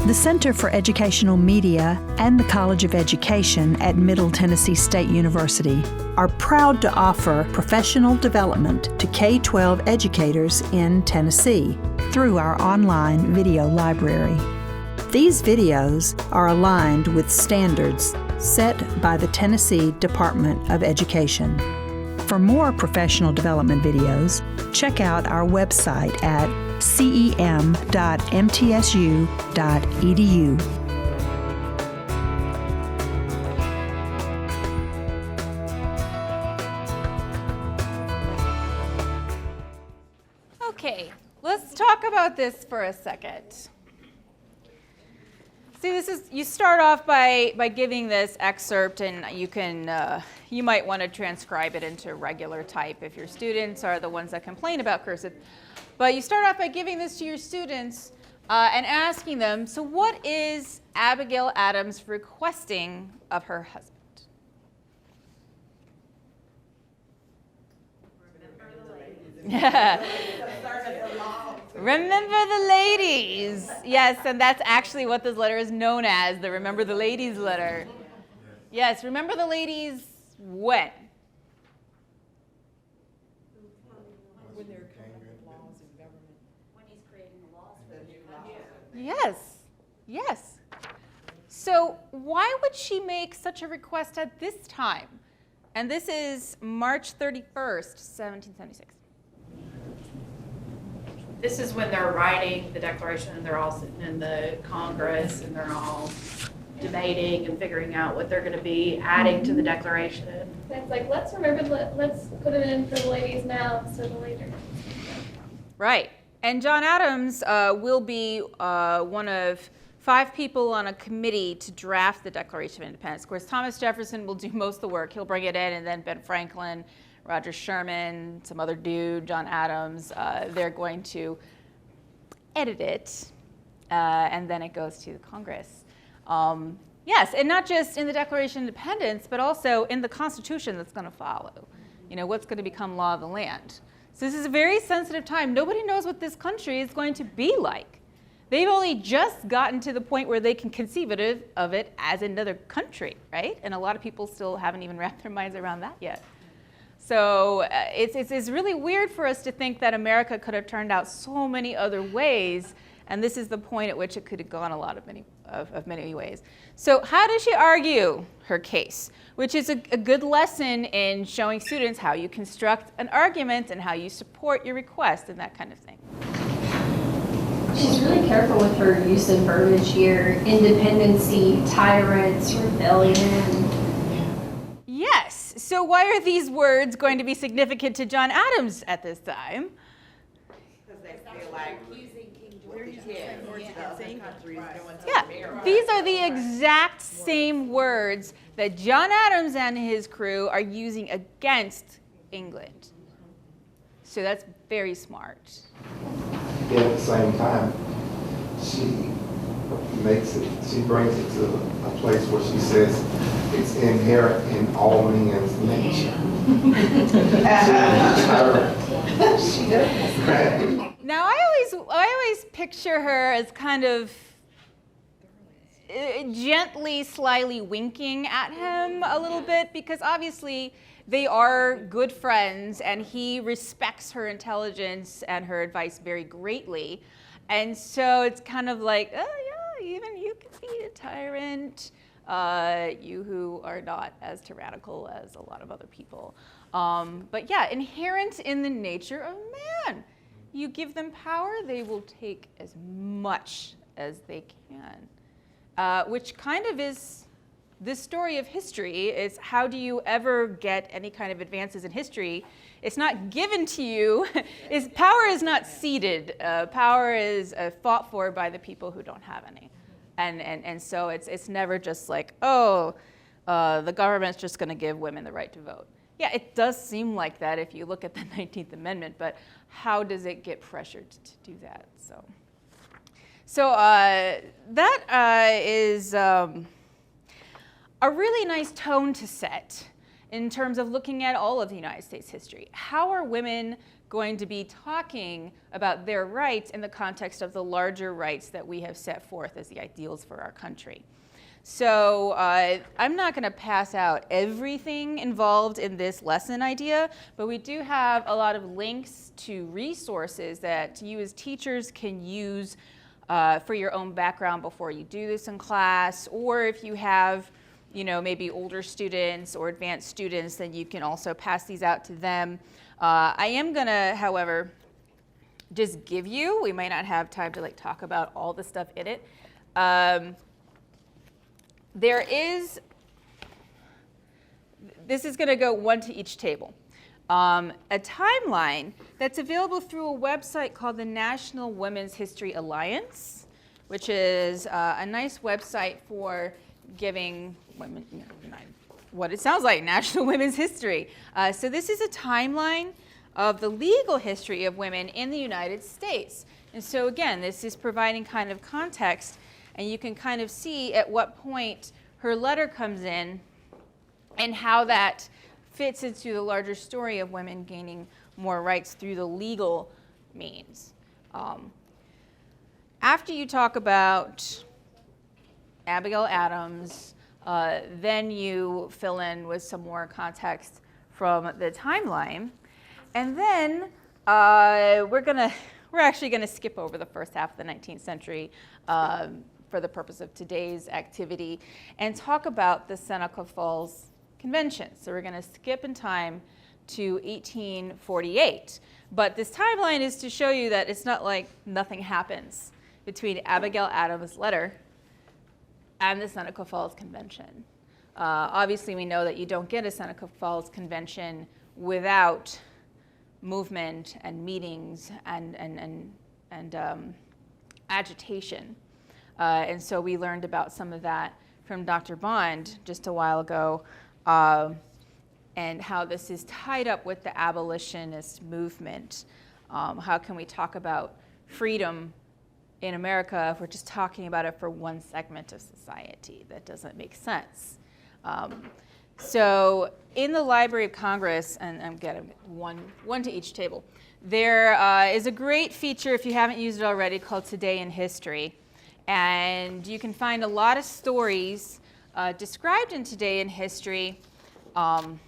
The Center for Educational Media and the College of Education at Middle Tennessee State University are proud to offer professional development to K-12 educators in Tennessee through our online video library. These videos are aligned with standards set by the Tennessee Department of Education. For more professional development videos, check out our website at cem.mtsu.edu. Okay, let's talk about this for a second. See, you start off by giving this excerpt, and you might want to transcribe it into regular type if your students are the ones that complain about cursive. But you start off by giving this to your students and asking them, so what is Abigail Adams requesting of her husband? Remember the ladies. Yes, and that's actually what this letter is known as, the Remember the Ladies letter. Yes, remember the ladies when? When they're coming up with laws and government. When he's creating the laws for the new laws. Yes, yes. So why would she make such a request at this time? And this is March 31st, 1776. This is when they're writing the Declaration and they're all sitting in the Congress and they're all debating and figuring out what they're going to be adding to the Declaration. It's like, let's put it in for the ladies now instead of later. Right. And John Adams will be one of 5 people on a committee to draft the Declaration of Independence. Of course, Thomas Jefferson will do most of the work. He'll bring it in, and then Ben Franklin, Roger Sherman, some other dude, John Adams, they're going to edit it, and then it goes to the Congress. Yes, and not just in the Declaration of Independence, but also in the Constitution that's going to follow. You know, what's going to become law of the land. So this is a very sensitive time. Nobody knows what this country is going to be like. They've only just gotten to the point where they can conceive of it as another country, right? And a lot of people still haven't even wrapped their minds around that yet. So it's really weird for us to think that America could have turned out so many other ways, and this is the point at which it could have gone of many ways. So how does she argue her case? Which is a good lesson in showing students how you construct an argument and how you support your request and that kind of thing. She's really careful with her use of verbiage here. Independency, tyrants, rebellion. Yes. So why are these words going to be significant to John Adams at this time? Because they feel like using King George. Yeah, these are the exact same words that John Adams and his crew are using against England. So that's very smart. Yet at the same time, she brings it to a place where she says it's inherent in all men's nature. She does. Now I always picture her as kind of gently, slyly winking at him a little bit, because obviously they are good friends and he respects her intelligence and her advice very greatly. And so it's kind of like, oh yeah, even you can be a tyrant, you who are not as tyrannical as a lot of other people. But yeah, inherent in the nature of man. You give them power, they will take as much as they can. Which kind of is the story of history. Is how do you ever get any kind of advances in history? It's not given to you. Power is not ceded. Power is fought for by the people who don't have any. And so it's never just like, oh, the government's just going to give women the right to vote. Yeah, it does seem like that if you look at the 19th Amendment, but how does it get pressured to do that? So that is a really nice tone to set. in terms of looking at all of the United States history. How are women going to be talking about their rights in the context of the larger rights that we have set forth as the ideals for our country? So I'm not going to pass out everything involved in this lesson idea, but we do have a lot of links to resources that you as teachers can use for your own background before you do this in class, or if you have, you know, maybe older students or advanced students, then you can also pass these out to them. I am going to, however, just give you, we might not have time to like talk about all the stuff in it. There is, this is going to go one to each table. A timeline that's available through a website called the National Women's History Alliance, which is a nice website for giving women, you know, what it sounds like, national women's history. So this is a timeline of the legal history of women in the United States. And so again, this is providing kind of context, and you can kind of see at what point her letter comes in and how that fits into the larger story of women gaining more rights through the legal means. After you talk about Abigail Adams, then you fill in with some more context from the timeline. And then we're actually going to skip over the first half of the 19th century for the purpose of today's activity and talk about the Seneca Falls Convention. So we're going to skip in time to 1848. But this timeline is to show you that it's not like nothing happens between Abigail Adams' letter and the Seneca Falls Convention. Obviously, we know that you don't get a Seneca Falls Convention without movement and meetings and agitation. And so we learned about some of that from Dr. Bond just a while ago, and how this is tied up with the abolitionist movement. How can we talk about freedom in America if we're just talking about it for one segment of society? That doesn't make sense. So in the Library of Congress, and I'm getting one to each table, there is a great feature, if you haven't used it already, called Today in History. And you can find a lot of stories described in Today in History on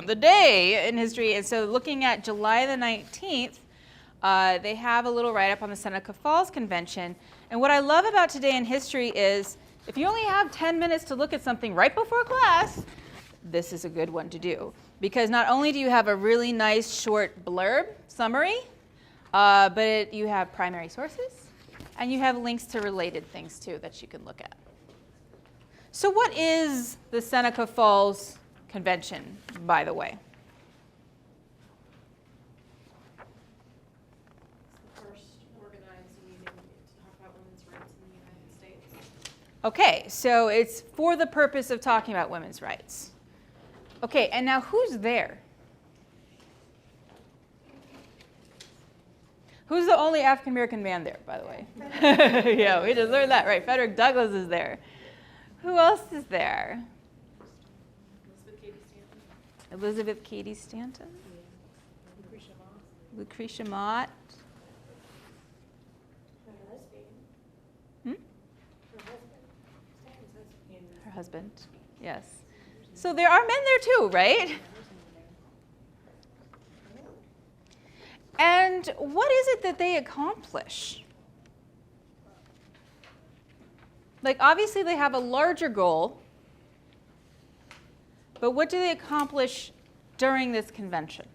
the day in history. And so looking at July the 19th, they have a little write-up on the Seneca Falls Convention. And what I love about Today in History is if you only have 10 minutes to look at something right before class, this is a good one to do. Because not only do you have a really nice short blurb summary, but you have primary sources, and you have links to related things too that you can look at. So what is the Seneca Falls Convention, by the way? It's the first organized meeting to talk about women's rights in the United States. Okay, so it's for the purpose of talking about women's rights. Okay, and now who's there? Who's the only African American man there, by the way? Yeah, we just learned that, right? Frederick Douglass is there. Who else is there? Elizabeth Cady Stanton? Lucretia Mott? Her husband, yes. So there are men there too, right? And what is it that they accomplish? Like, obviously they have a larger goal, but what do they accomplish during this convention?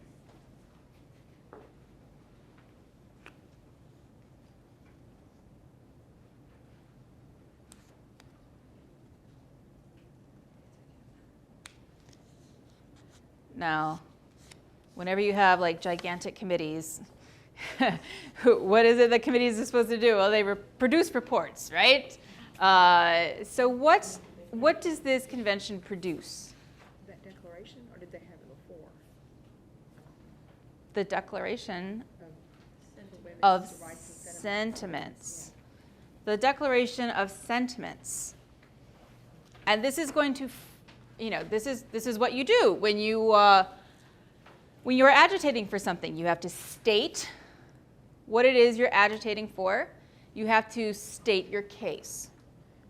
Now, whenever you have like gigantic committees, what is it that committees are supposed to do? Well, they produce reports, right? So what does this convention produce? That declaration, or did they have it before? The Declaration For of women's rights and Sentiments. The Declaration of Sentiments. And this is going to this is what you do when you are agitating for something. You have to state what it is you're agitating for. You have to state your case.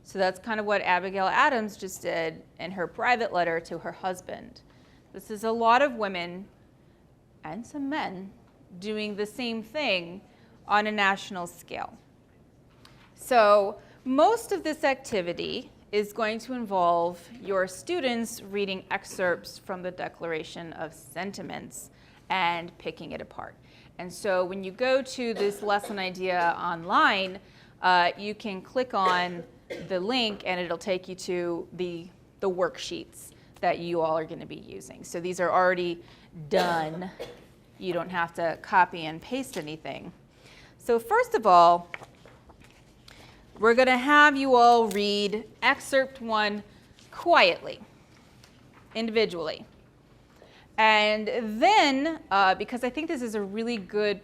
So that's kind of what Abigail Adams just did in her private letter to her husband. This is a lot of women and some men doing the same thing on a national scale. So most of this activity is going to involve your students reading excerpts from the Declaration of Sentiments and picking it apart. And so when you go to this lesson idea online, you can click on the link and it'll take you to the worksheets that you all are going to be using. So these are already done. You don't have to copy and paste anything. So first of all, we're going to have you all read excerpt 1 quietly, individually. And then, because I think this is a really good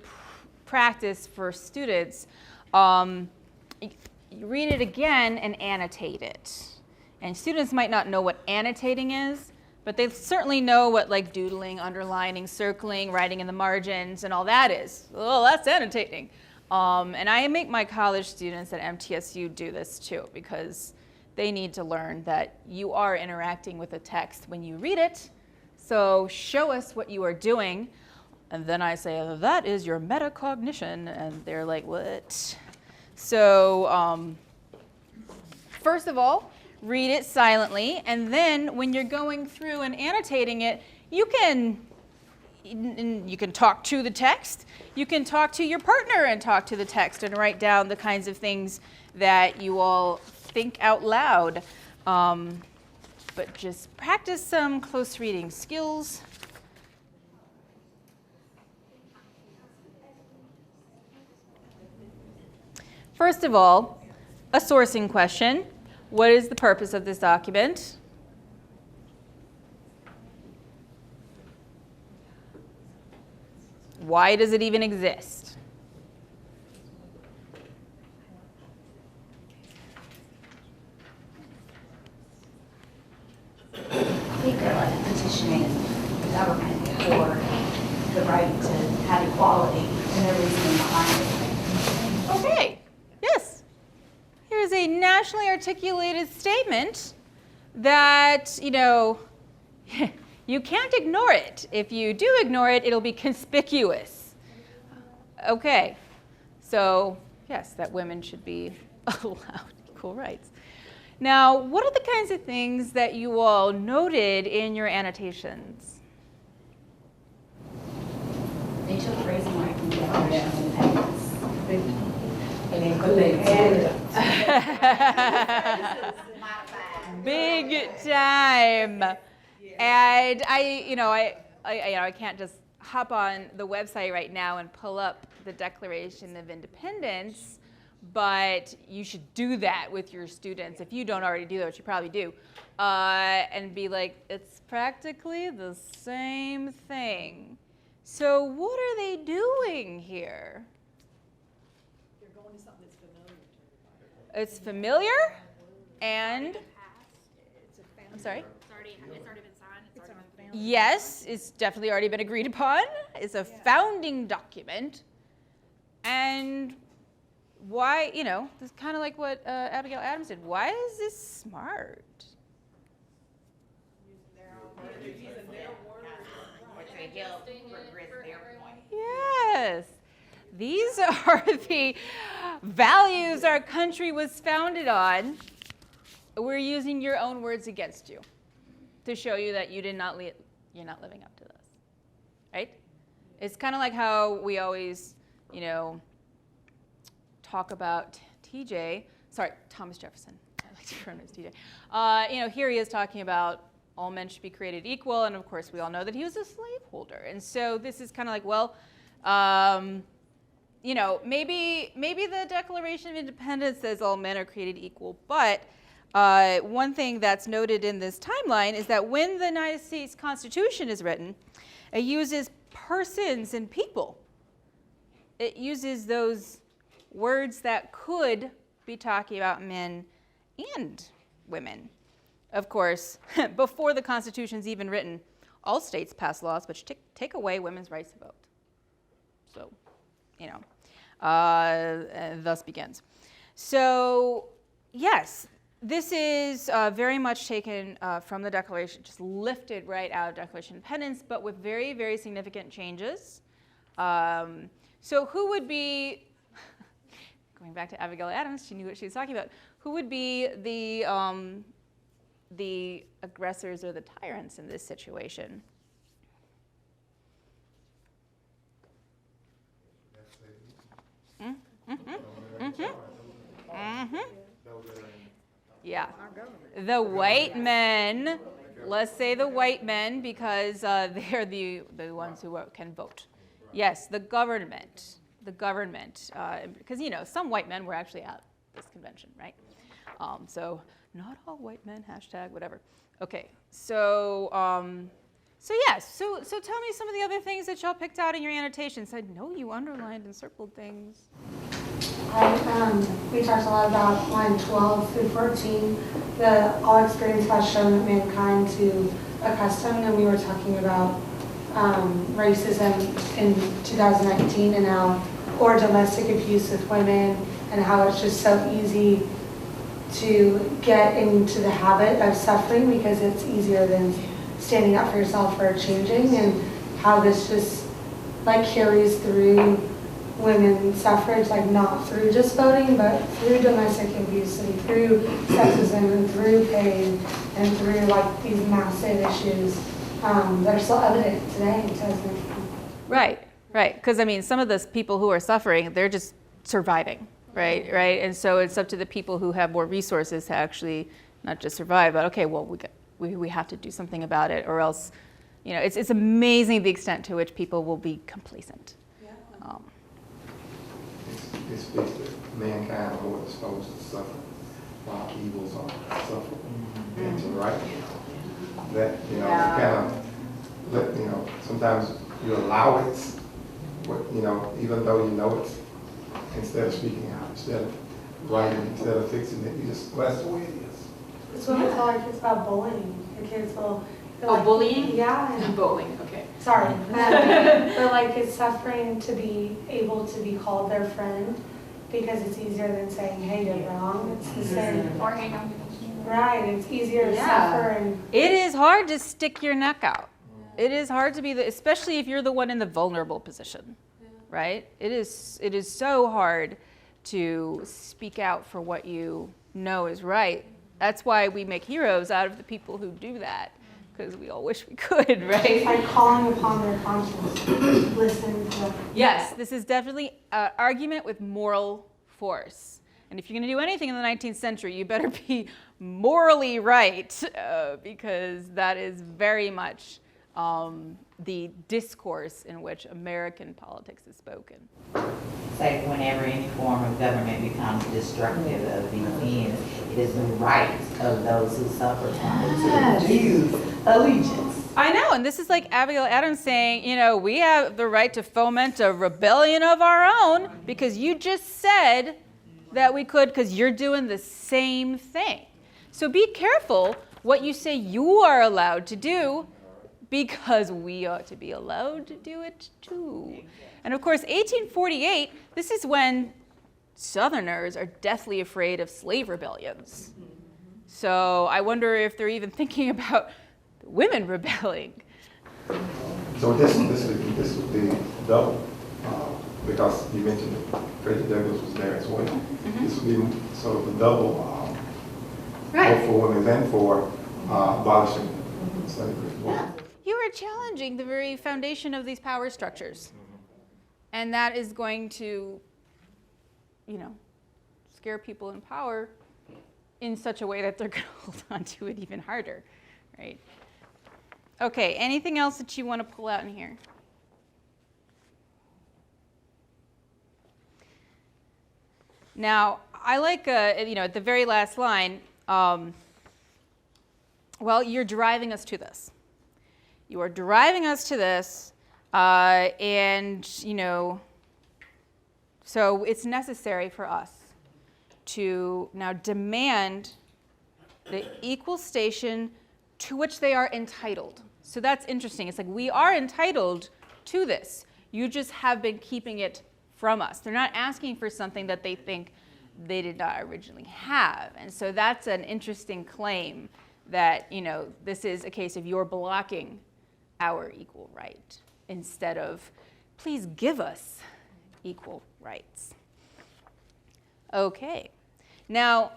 practice for students, you read it again and annotate it. And students might not know what annotating is, but they certainly know what like doodling, underlining, circling, writing in the margins, and all that is. Oh, that's annotating. And I make my college students at MTSU do this too, because they need to learn that you are interacting with a text when you read it. So show us what you are doing. And then I say, that is your metacognition. And they're like, what? So first of all, read it silently. And then when you're going through and annotating it, you can talk to the text. You can talk to your partner and talk to the text and write down the kinds of things that you all think out loud. But just practice some close reading skills. First of all, a sourcing question. What is the purpose of this document? Why does it even exist? I think they're like petitioning the government for the right to have equality and their reasoning behind it. Okay, yes. Here's a nationally articulated statement that, you can't ignore it. If you do ignore it, it'll be conspicuous. Okay, so yes, that women should be allowed equal rights. Now, what are the kinds of things that you all noted in your annotations? They took raising right from the Declaration of Independence. Big time. And I can't just hop on the website right now and pull up the Declaration of Independence, but you should do that with your students. If you don't already do that, which you probably do, and be like, it's practically the same thing. So what are they doing here? You're going to something that's familiar to everybody. It's familiar, and I'm sorry? It's already been signed, it's already been Yes, it's definitely already been agreed upon. It's a founding document. And why, it's kind of like what Abigail Adams did. Why is this smart? Yes. These are the values our country was founded on. We're using your own words against you to show you that you're not living up to this, right? It's kind of like how we always, talk about Thomas Jefferson. I like to refer to him as TJ. Here he is talking about all men should be created equal, and of course we all know that he was a slaveholder. And so this is kind of like, well, maybe the Declaration of Independence says all men are created equal, but one thing that's noted in this timeline is that when the United States Constitution is written, it uses persons and people. It uses those words that could be talking about men and women. of course, before the Constitution's even written, all states pass laws which take away women's rights to vote. So, thus begins. So, yes, this is very much taken from the Declaration, just lifted right out of Declaration of Independence, but with very, very significant changes. So who would be, going back to Abigail Adams, she knew what she was talking about, who would be the aggressors or the tyrants in this situation? Yeah, the white men. Let's say the white men because they're the ones who can vote. Yes, the government, because some white men were actually at this convention, right? So not all white men. # whatever. Okay, so yes, so tell me some of the other things that y'all picked out in your annotations. I know you underlined and circled things. We talked a lot about line 12 through 14. The all experience has shown that mankind to accustomed, and we were talking about racism in 2019 and how, or domestic abuse with women, and how it's just so easy to get into the habit of suffering because it's easier than standing up for yourself or changing, and how this just carries through women's suffrage, not through just voting, but through domestic abuse and through sexism and through pain and through these massive issues that are still evident today in 2019. Right. Because some of the people who are suffering, they're just surviving, right? And so it's up to the people who have more resources to actually not just survive, but okay, well we have to do something about it, or else, it's amazing the extent to which people will be complacent. It speaks that mankind are more disposed to suffer while evils are suffered and to right. That, kind of let, sometimes you allow it, even though you know it, instead of speaking out, instead of writing, instead of fixing it, you just, well, that's the way it is. It's what we tell our kids about bullying. The kids will bullying? Yeah. And bullying, okay. Sorry. But it's suffering to be able to be called their friend because it's easier than saying, hey, you're wrong. It's the same. Right, it's easier to suffer. And it is hard to stick your neck out. It is hard to be, especially if you're the one in the vulnerable position, right? It is so hard to speak out for what you know is right. That's why we make heroes out of the people who do that, because we all wish we could, right? it's like calling upon their conscience. Listen to them. Yes, this is definitely an argument with moral force. And if you're going to do anything in the 19th century, you better be morally right, because that is very much the discourse in which American politics is spoken. It's like whenever any form of government becomes destructive of these ends, it is the right of those who suffer from it to refuse allegiance. I know, and this is like Abigail Adams saying, we have the right to foment a rebellion of our own because you just said that we could, because you're doing the same thing. So be careful what you say you are allowed to do, because we ought to be allowed to do it too. And of course, 1848, this is when Southerners are deathly afraid of slave rebellions. So I wonder if they're even thinking about the women rebelling. So this would be double, because you mentioned that Frederick Douglass was there as well. Mm-hmm. This would be sort of a double, Right. both for women and for abolishing slavery as well. You are challenging the very foundation of these power structures. And that is going to, scare people in power in such a way that they're going to hold on to it even harder, right? Okay, anything else that you want to pull out in here? Now, I like, at the very last line, you're driving us to this. You are driving us to this, and, so it's necessary for us to now demand the equal station to which they are entitled. So that's interesting. It's like we are entitled to this. You just have been keeping it from us. They're not asking for something that they think they did not originally have. And so that's an interesting claim that, you know, this is a case of you're blocking our equal right instead of please give us equal rights. Okay. Now,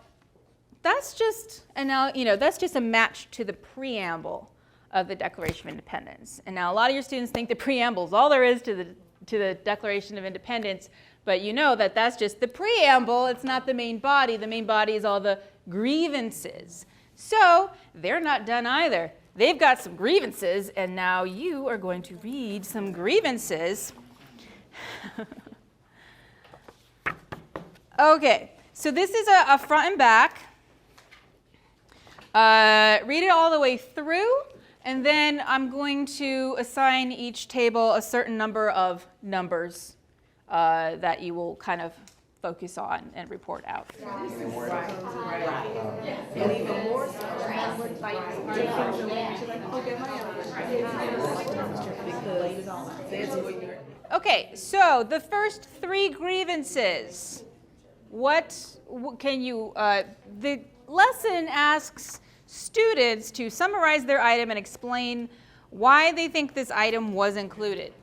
that's just a match to the preamble of the Declaration of Independence. And now a lot of your students think the preamble is all there is to the Declaration of Independence, but you know that that's just the preamble. It's not the main body. The main body is all the grievances. So they're not done either. They've got some grievances, and now you are going to read some grievances. Okay, so this is a front and back. Read it all the way through, and then I'm going to assign each table a certain number of numbers that you will kind of focus on and report out. Okay, so the first 3 grievances. The lesson asks students to summarize their item and explain why they think this item was included.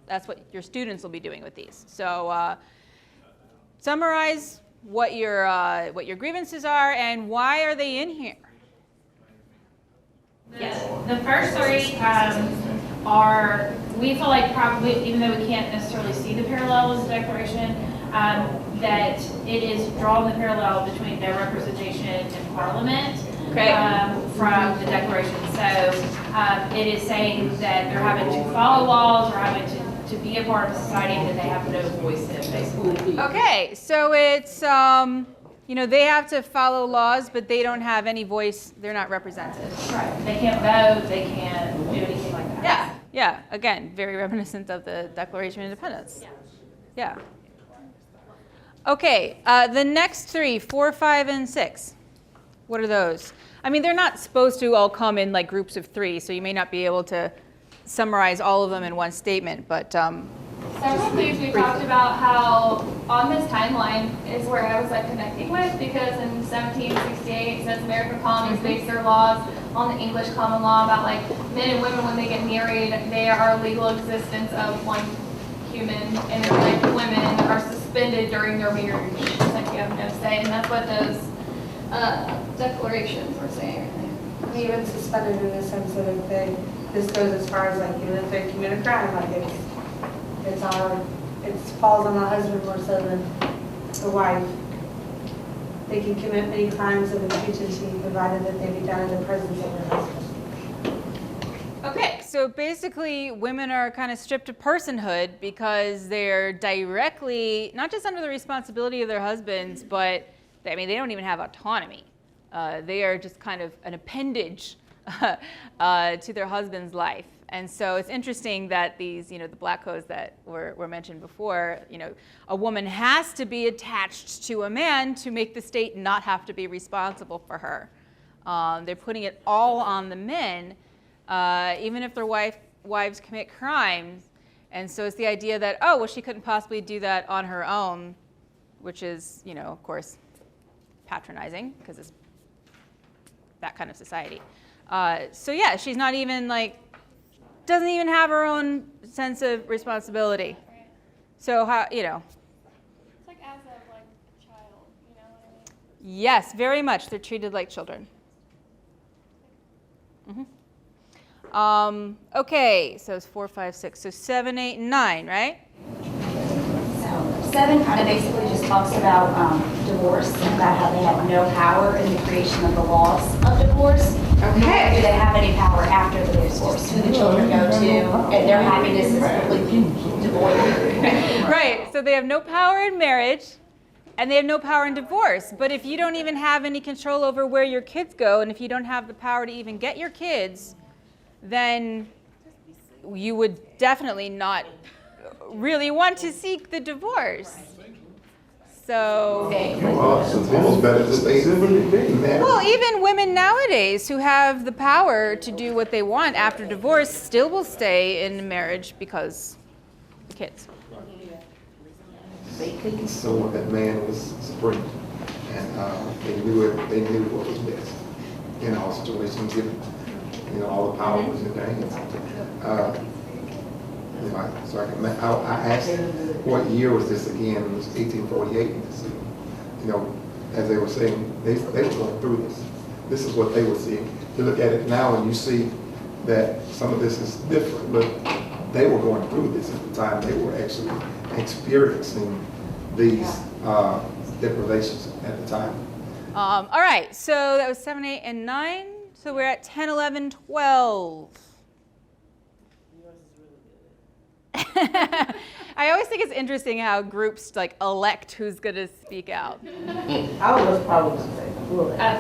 That's what your students will be doing with these. So summarize what your grievances are and why are they in here. Yes, the first 3 are, we feel like probably, even though we can't necessarily see the parallels in the Declaration, that it is drawing the parallel between their representation in Parliament from the Declaration. So it is saying that they're having to follow laws or having to be a part of society that they have no voice in, basically. Okay, so it's, they have to follow laws, but they don't have any voice. They're not represented. Right. They can't vote. They can't do anything like that. Yeah. Again, very reminiscent of the Declaration of Independence. Yeah. Okay, the next 3, 4, 5, and 6. What are those? I mean, they're not supposed to all come in like groups of 3, so you may not be able to summarize all of them in one statement, but several things we talked about how on this timeline is where I was like connecting with, because in 1768 it says American colonies base their laws on the English common law about like men and women when they get married, they are a legal existence of one human, and then like women are suspended during their marriage. It's like you have no say, and that's what those declarations were saying. And even suspended in the sense that if this goes as far as like, if they commit a crime, like it falls on the husband more so than the wife. They can commit many crimes of impunity provided that they be done in the presence of their husband. okay, so basically women are kind of stripped of personhood because they're directly, not just under the responsibility of their husbands, but they don't even have autonomy. They are just kind of an appendage to their husband's life. And so it's interesting that these, the black codes that were mentioned before, a woman has to be attached to a man to make the state not have to be responsible for her. They're putting it all on the men, even if their wives commit crimes. And so it's the idea that, she couldn't possibly do that on her own, which is, of course, patronizing because it's that kind of society. She's not even doesn't even have her own sense of responsibility. So how, It's like as a child, you know what I mean? Yes, very much. They're treated like children. Okay, so it's 4, 5, 6. So 7, 8, and 9, right? So 7 kind of basically just talks about divorce and about how they have no power in the creation of the laws of divorce. Okay. Do they have any power after the divorce? Who the children go to, and their happiness is completely devoid. Right, so they have no power in marriage, and they have no power in divorce. But if you don't even have any control over where your kids go, and if you don't have the power to even get your kids, then you would definitely not really want to seek the divorce. So, It's almost better to stay married. well, even women nowadays who have the power to do what they want after divorce still will stay in marriage because the kids. So that man was supreme, and they knew it. They knew what was best in all situations. Given, all the power was in their hands. So I asked, what year was this again? It was 1848. As they were saying, they were going through this. This is what they were seeing. You look at it now and you see that some of this is different, but they were going through this at the time. They were actually experiencing these deprivations at the time. All right, so that was 7, 8, and 9. So we're at 10, 11, 12. I always think it's interesting how groups elect who's going to speak out. I was probably going to say,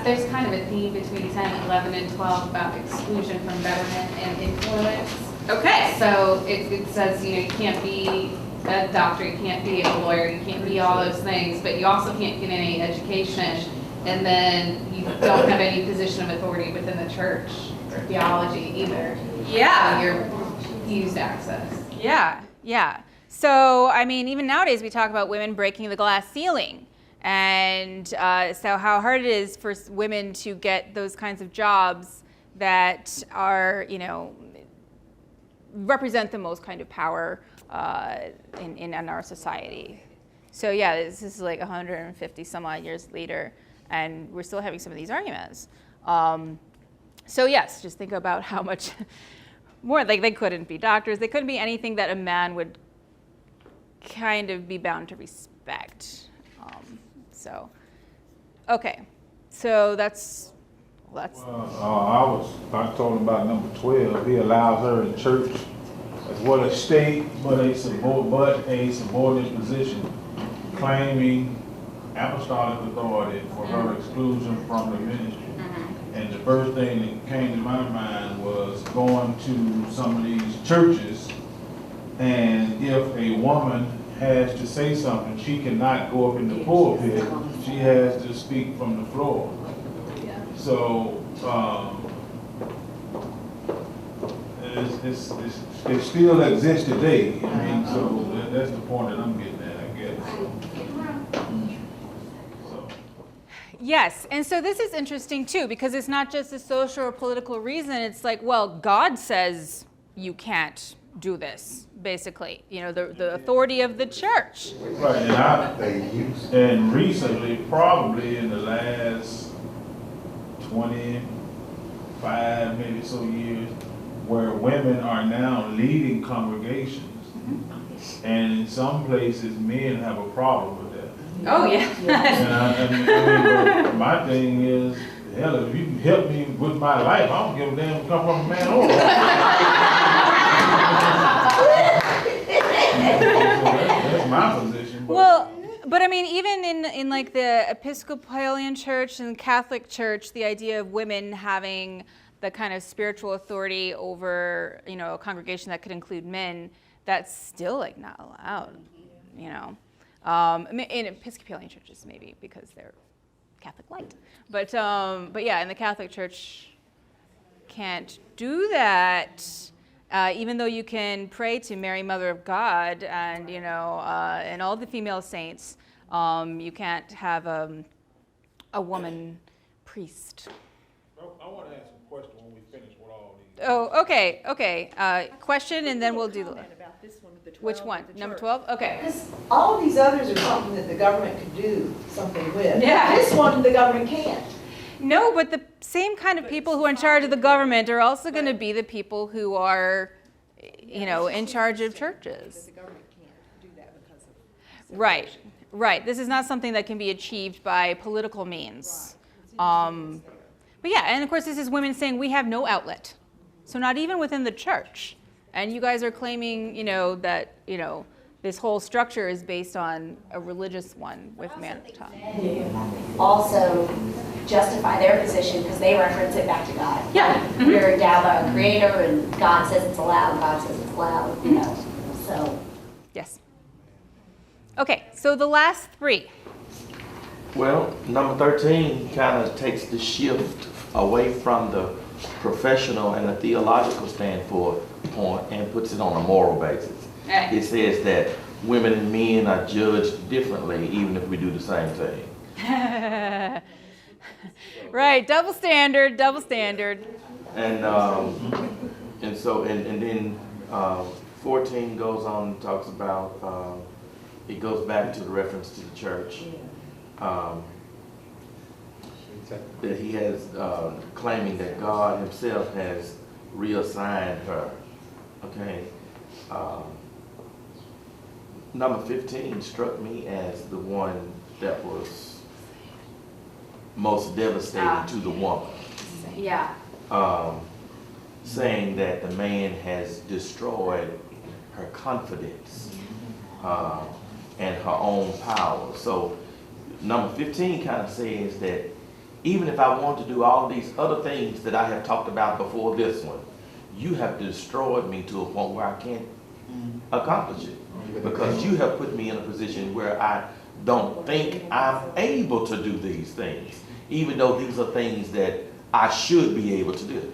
There's kind of a theme between 10, 11, and 12 about exclusion from government and influence. Okay. So it says, you can't be a doctor, you can't be a lawyer, you can't be all those things, but you also can't get any education, and then you don't have any position of authority within the church or theology either. Yeah. So you're refused access. Yeah. So, I mean, even nowadays we talk about women breaking the glass ceiling. And so how hard it is for women to get those kinds of jobs that are, represent the most kind of power in our society. So yeah, this is 150 some odd years later, and we're still having some of these arguments. So yes, just think about how much more, they couldn't be doctors, they couldn't be anything that a man would kind of be bound to respect. Okay, so that's. I told him about number 12. He allows her in church as well as state, but a subordinate position, claiming apostolic authority for her exclusion from the ministry. And the first thing that came to my mind was going to some of these churches, and if a woman has to say something, she cannot go up in the pulpit. She has to speak from the floor. So it still exists today. I mean, so that's the point that I'm getting at, I guess. So. Yes, and so this is interesting too, because it's not just a social or political reason. It's God says you can't do this, basically. The authority of the church. Right, and recently, probably in the last 25 maybe so years, where women are now leading congregations. And in some places, men have a problem with that. Oh, yeah. But my thing is, hell, if you can help me with my life, I don't give a damn if it come from a man or a woman. That's my position. But I mean, even in the Episcopalian Church and Catholic Church, the idea of women having the kind of spiritual authority over, a congregation that could include men, that's still not allowed, in Episcopalian churches maybe because they're Catholic light, but yeah, in the Catholic Church can't do that. Even though you can pray to Mary, Mother of God, and and all the female saints, you can't have a woman priest. I want to ask a question when we finish with all these. Oh, okay. Question, and then we'll do the. Which one? Number 12? Okay. Because all these others are something that the government could do something with. Yeah. This one, the government can't. No, but the same kind of people who are in charge of the government are also going to be the people who are, in charge of churches. The government can't do that because of Right. This is not something that can be achieved by political means. But yeah, and of course this is women saying we have no outlet. So not even within the church. And you guys are claiming, that, this whole structure is based on a religious one with man at the top. Also justify their position because they reference it back to God. Yeah. We're endowed by our Creator, and God says it's allowed, God says it's allowed, so. Yes. Okay, so the last three. Well, number 13 kind of takes the shift away from the professional and the theological standpoint and puts it on a moral basis. Right. It says that women and men are judged differently even if we do the same thing. Right, double standard, double standard. And then 14 goes on and talks about, it goes back to the reference to the church. That he has, claiming that God himself has reassigned her, okay? Number 15 struck me as the one that was most devastating to the woman. Yeah. Saying that the man has destroyed her confidence and her own power. So number 15 kind of says that even if I want to do all these other things that I have talked about before this one, you have destroyed me to a point where I can't accomplish it. Because you have put me in a position where I don't think I'm able to do these things, even though these are things that I should be able to do.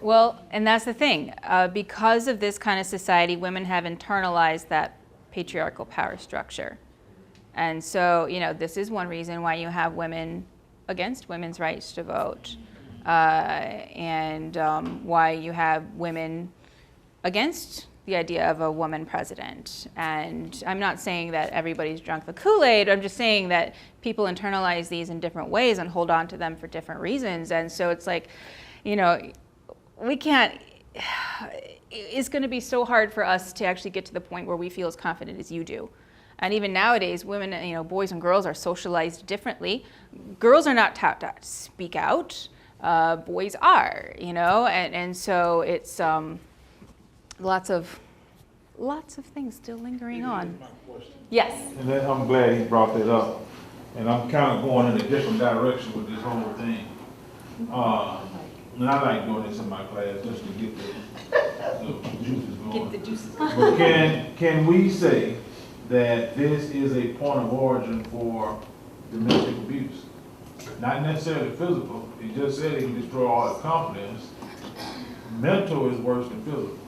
Well, and that's the thing. Because of this kind of society, women have internalized that patriarchal power structure. And so, this is one reason why you have women against women's rights to vote, and why you have women against the idea of a woman president. And I'm not saying that everybody's drunk the Kool-Aid, I'm just saying that people internalize these in different ways and hold on to them for different reasons. And so it's like, we can't, it's going to be so hard for us to actually get to the point where we feel as confident as you do. And even nowadays, women, boys and girls are socialized differently. Girls are not taught to speak out. Boys are, and so it's lots of things still lingering on. Yes. And then I'm glad he brought that up. And I'm kind of going in a different direction with this whole thing. And I like doing this in my class just to get the juices going. Get the juices going. But can we say that this is a point of origin for domestic abuse? Not necessarily physical. He just said he can destroy all his confidence. Mental is worse than physical.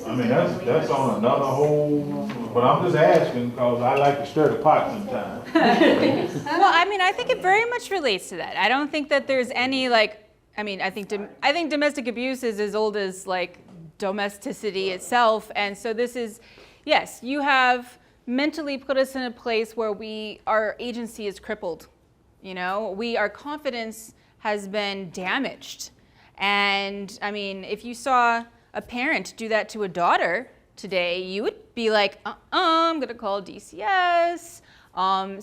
I mean, that's on another whole, but I'm just asking because I like to stir the pot sometimes. Well, I think it very much relates to that. I don't think that there's any I think domestic abuse is as old as domesticity itself. And so this is, yes, you have mentally put us in a place where our agency is crippled. Our confidence has been damaged. And if you saw a parent do that to a daughter today, you would be like, I'm going to call DCS.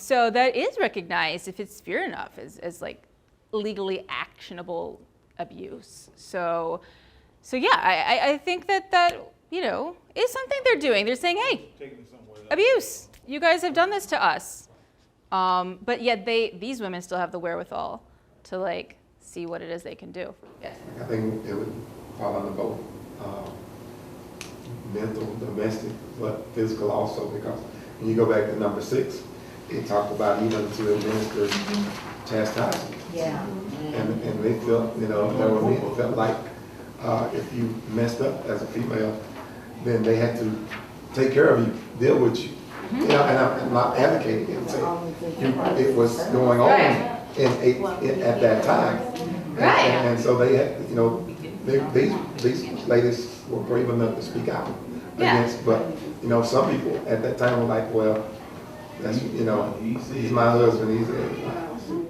So that is recognized, if it's severe enough, as legally actionable abuse. So yeah, I think that is something they're doing. They're saying, hey, abuse, you guys have done this to us. But yet these women still have the wherewithal to see what it is they can do. Yes. I think it would fall under both. Mental, domestic, but physical also, because when you go back to number 6, it talked about even to administer chastisement. Yeah. And they felt, there were men who felt like if you messed up as a female, then they had to take care of you, deal with you. And I'm not advocating it. It was going on at that time. And so they had, these ladies were brave enough to speak out against, but some people at that time were like, well, that's he's my husband, he's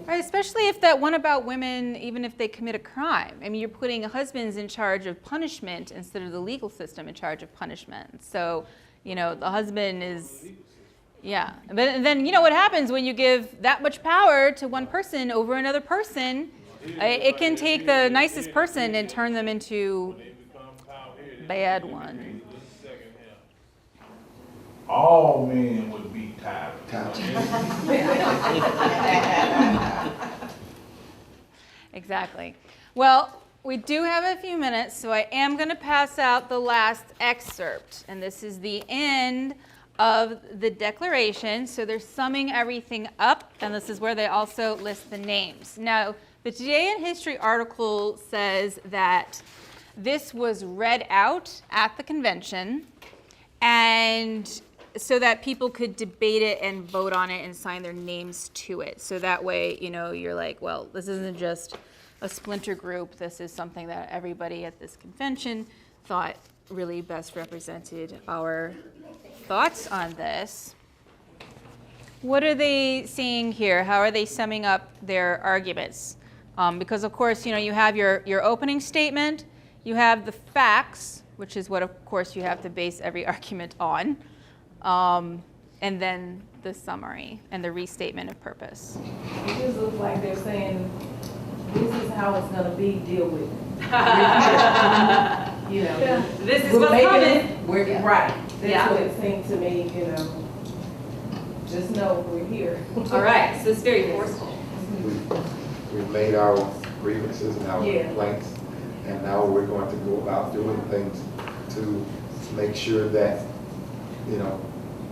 Right, especially if that one about women, even if they commit a crime. You're putting husbands in charge of punishment instead of the legal system in charge of punishment. So, the husband is, yeah. But then what happens when you give that much power to one person over another person? It can take the nicest person and turn them into bad one. All men would be tyrants. Exactly. Well, we do have a few minutes, so I am going to pass out the last excerpt. And this is the end of the Declaration. So they're summing everything up, and this is where they also list the names. Now, the Today in History article says that this was read out at the convention, and so that people could debate it and vote on it and sign their names to it. So that way, you know, you're like, well, this isn't just a splinter group. This is something that everybody at this convention thought really best represented our thoughts on this. What are they saying here? How are they summing up their arguments? Because of course, you know, you have your opening statement, you have the facts, which is what of course you have to base every argument on, and then the summary and the restatement of purpose. It just looks like they're saying, this is how it's gonna be, deal with it. You know. Yeah. This is we're what's making coming. it- We're, right, that's Yeah. what it seemed to me, you know. Just know we're here. All right, so it's very forceful. We've made our grievances and our Yeah. complaints, and now we're going to go about doing things to make sure that, you know,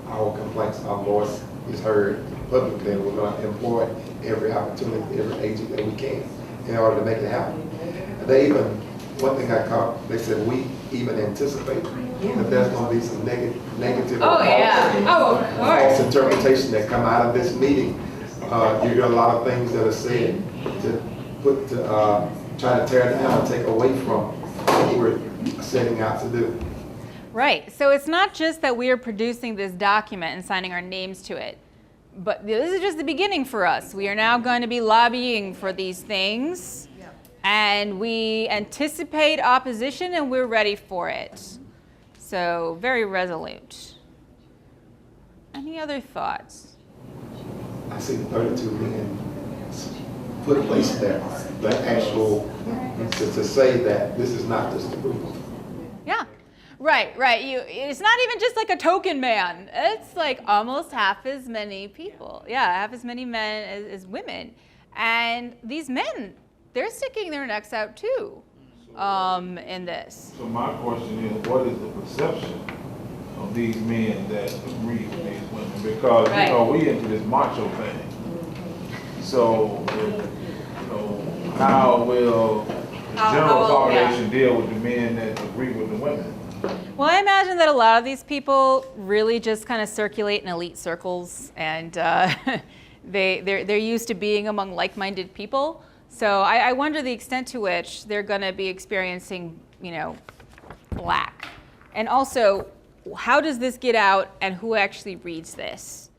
our complaints, our voice is heard publicly, and we're going to employ every opportunity, every agent that we can in order to make it happen. And they even, one thing I caught, they said we even anticipate that there's going to be some negative Oh, or yeah. Oh, of false course. interpretation that come out of this meeting. You hear a lot of things that are said to put, try to tear down and take away from what we're setting out to do. Right, so it's not just that we are producing this document and signing our names to it, but this is just the beginning for us. We are now going to be lobbying for these things, and we anticipate opposition and we're ready for it. So very resolute. Any other thoughts? I see 32 men put placed there, the actual, to say that this is not just a group. Yeah, right. It's not even just like a token man. It's like almost half as many people. Yeah, half as many men as women. And these men, they're sticking their necks out too in this. So my question is, what is the perception of these men that agree with these women? Because, Right. you know, we into this macho thing. So, you know, how will the general population deal with the men that agree with the women? Well, I imagine that a lot of these people really just kind of circulate in elite circles, and they're used to being among like-minded people. So I wonder the extent to which they're going to be experiencing, you know, black. And also, how does this get out, and who actually reads this?